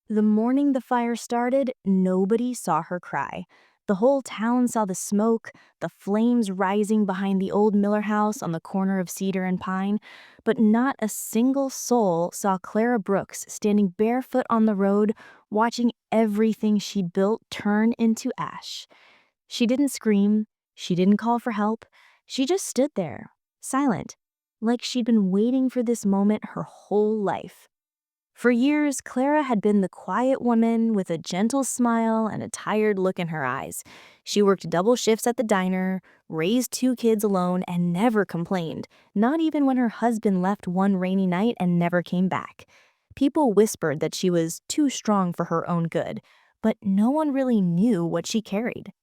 The morning the fire started, nobody saw her cry. The whole town saw the smoke, the flames rising behind the old Miller house on the corner of Cedar and Pine, but not a single soul saw Clara Brooks standing barefoot on the road, watching everything she'd built turn into ash. She didn't scream, she didn't call for help, she just stood there, silent, like she'd been waiting for this moment her whole life. For years, Clara had been the quiet woman with a gentle smile and a tired look in her eyes. She worked double shifts at the diner, raised two kids alone, and never complained, not even when her husband left one rainy night and never came back. People whispered that she was too strong for her own good, but no one really knew what she carried.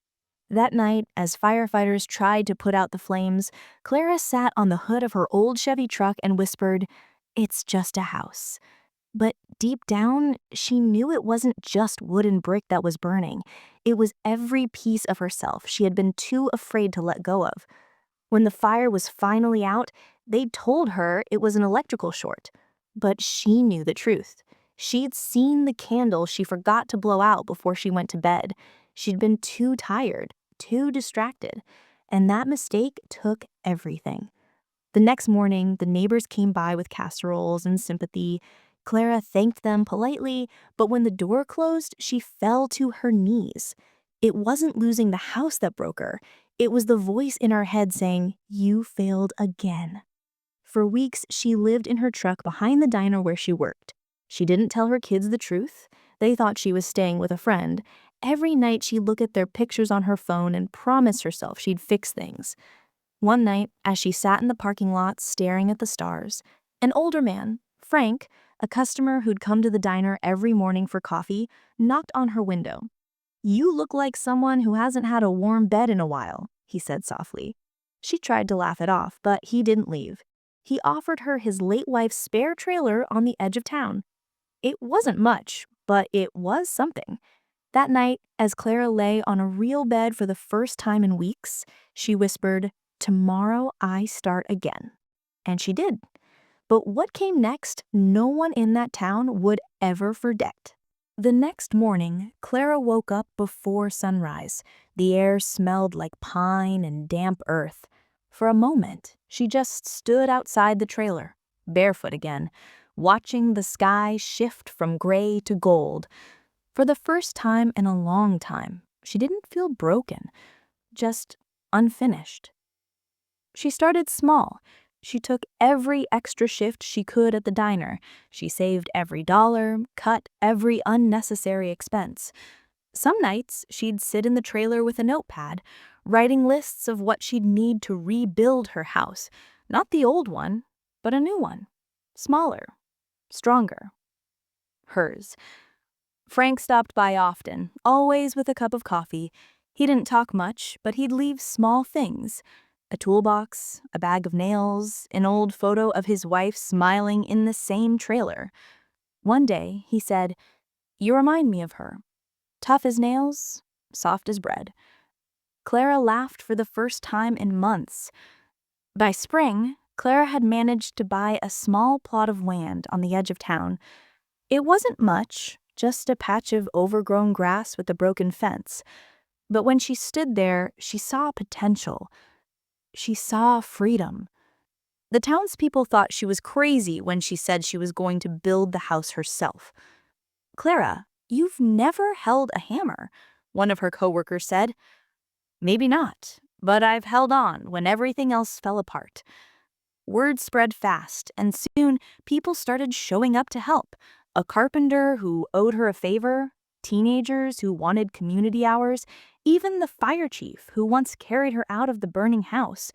That night, as firefighters tried to put out the flames, Clara sat on the hood of her old Chevy truck and whispered, "It's just a house." But deep down, she knew it wasn't just wood and brick that was burning. It was every piece of herself she had been too afraid to let go of. When the fire was finally out, they told her it was an electrical short. But she knew the truth. She'd seen the candle she forgot to blow out before she went to bed. She'd been too tired, too distracted. And that mistake took everything. The next morning, the neighbors came by with casseroles and sympathy. Clara thanked them politely, but when the door closed, she fell to her knees. It wasn't losing the house that broke her. It was the voice in her head saying, "You failed again." For weeks, she lived in her truck behind the diner where she worked. She didn't tell her kids the truth. They thought she was staying with a friend. Every night, she'd look at their pictures on her phone and promise herself she'd fix things. One night, as she sat in the parking lot staring at the stars, an older man, Frank, a customer who'd come to the diner every morning for coffee, knocked on her window. "You look like someone who hasn't had a warm bed in a while," he said softly. She tried to laugh it off, but he didn't leave. He offered her his late wife's spare trailer on the edge of town. It wasn't much, but it was something. That night, as Clara lay on a real bed for the first time in weeks, she whispered, "Tomorrow I start again." And she did. But what came next, no one in that town would ever forget. The next morning, Clara woke up before sunrise. The air smelled like pine and damp earth. For a moment, she just stood outside the trailer, barefoot again, watching the sky shift from gray to gold. For the first time in a long time, she didn't feel broken, just unfinished. She started small. She took every extra shift she could at the diner. She saved every dollar, cut every unnecessary expense. Some nights, she'd sit in the trailer with a notepad, writing lists of what she'd need to rebuild her house. Not the old one, but a new one. Smaller, stronger. Hers. Frank stopped by often, always with a cup of coffee. He didn't talk much, but he'd leave small things. A toolbox, a bag of nails, an old photo of his wife smiling in the same trailer. One day, he said, "You remind me of her. Tough as nails, soft as bread." Clara laughed for the first time in months. By spring, Clara had managed to buy a small plot of land on the edge of town. It wasn't much, just a patch of overgrown grass with a broken fence. But when she stood there, she saw potential. She saw freedom. The townspeople thought she was crazy when she said she was going to build the house herself. "Clara, you've never held a hammer," one of her coworkers said. "Maybe not, but I've held on when everything else fell apart." Word spread fast, and soon people started showing up to help. A carpenter who owed her a favor, teenagers who wanted community hours, even the fire chief who once carried her out of the burning house.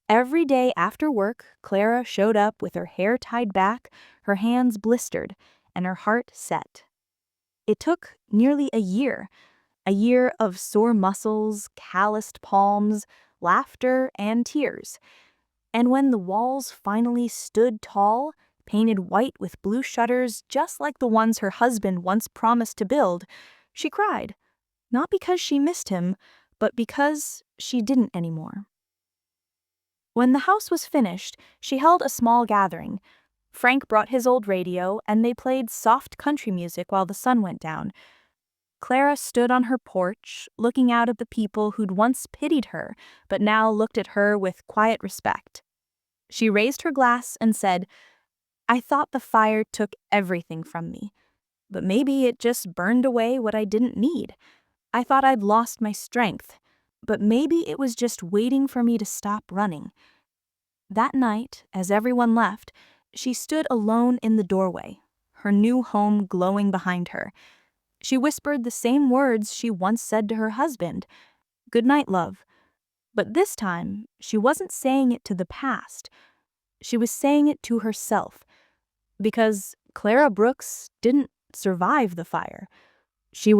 Every day after work, Clara showed up with her hair tied back, her hands blistered, and her heart set. It took nearly a year of sore muscles, calloused palms, laughter, and tears. And when the walls finally stood tall, painted white with blue shutters just like the ones her husband once promised to build, she cried. Not because she missed him, but because she didn't anymore. When the house was finished, she held a small gathering. Frank brought his old radio, and they played soft country music while the sun went down. Clara stood on her porch, looking out at the people who'd once pitied her, but now looked at her with quiet respect. She raised her glass and said, "I thought the fire took everything from me, but maybe it just burned away what I didn't need. I thought I'd lost my strength, but maybe it was just waiting for me to stop running." That night, as everyone left, she stood alone in the doorway, her new home glowing behind her. She whispered the same words she once said to her husband, "Good night, love." But this time, she wasn't saying it to the past. She was saying it to herself, because Clara Brooks didn't survive the fire. She